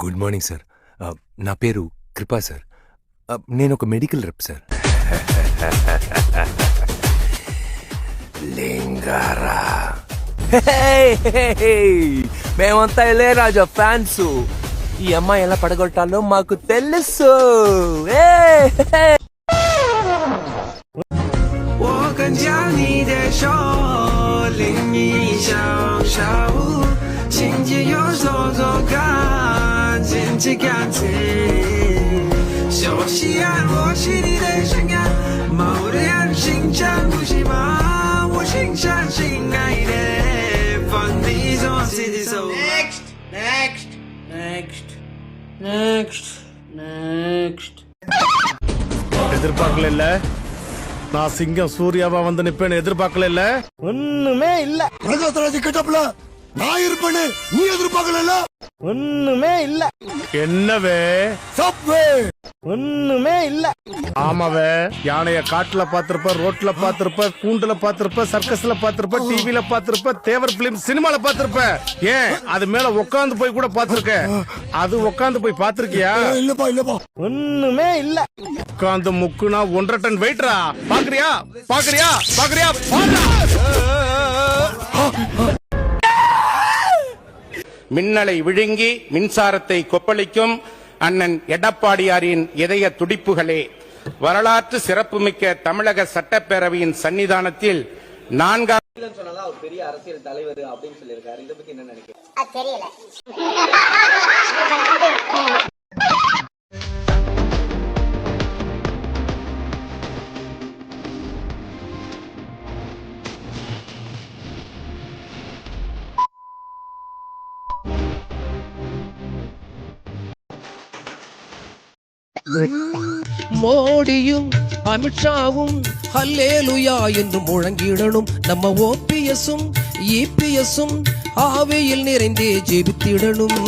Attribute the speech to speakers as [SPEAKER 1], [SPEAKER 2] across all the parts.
[SPEAKER 1] Good morning sir. నా పేరు కృపా సార్. నేను ఒక మెడికల్ రెప్ సార్. లింగారా మేమంతా ఇళయరాజా ఫ్యాన్స్. ఈ అమ్మాయి ఎలా పడగొట్టాలో మాకు తెలుసు.
[SPEAKER 2] எதிர்பார்க்கல. நான் சிங்கம் சூர்யாவா வந்து நிப்பேன்னு எதிர்பார்க்கல. ஒண்ணுமே இல்ல.
[SPEAKER 3] கட்டப்ல நான் இருப்பேன்னு நீ எதிர்பார்க்கல.
[SPEAKER 2] ஒண்ணுமே இல்ல. என்னவே
[SPEAKER 3] சப்வே
[SPEAKER 2] ஒண்ணுமே இல்ல. ஆமாவே யானைய காட்டுல பாத்திருப்ப, ரோட்ல பாத்திருப்ப, கூண்டுல பாத்திருப்ப, சர்க்கஸ்ல பாத்திருப்ப, டிவில பாத்திருப்ப, தேவர் பிலிம் சினிமால பாத்திருப்ப. ஏன் அது மேல உட்காந்து போய் கூட பாத்திருக்க. அது உட்காந்து போய் பாத்திருக்கியா?
[SPEAKER 3] இல்லப்பா இல்லப்பா.
[SPEAKER 2] ஒண்ணுமே இல்ல. உட்காந்து முக்குனா 1.5 டன் வெயிட்ரா. பாக்குறியா பாக்குறியா பாக்குறியா?
[SPEAKER 4] மின்னலை விழுங்கி மின்சாரத்தை கொப்பளிக்கும் அண்ணன் எடப்பாடியாரின் இதய துடிப்புகளே, வரலாற்று சிறப்புமிக்க தமிழக சட்டப்பேரவையின் சன்னிதானத்தில் 4ஆம்
[SPEAKER 5] பெரிய அரசியல் தலைவர் அப்படின்னு சொல்லியிருக்காரு. இதை பத்தி என்ன நினைக்கிறீங்க?
[SPEAKER 6] மோடியும் அமித்ஷாவும் ஹல்லேலுயா என்று முழங்கிடணும். நம்ம ஓபிஎஸும் இபிஎஸும் ஆவையில் நிறைந்தே ஜெபித்திடணும்.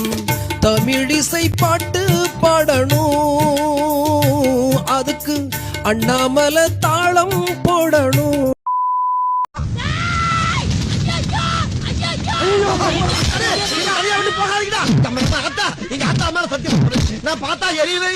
[SPEAKER 6] தமிழிசை பாட்டு பாடணும், அதுக்கு அண்ணாமலை தாளம் போடணும்.
[SPEAKER 3] நான் பார்த்தா எரியவே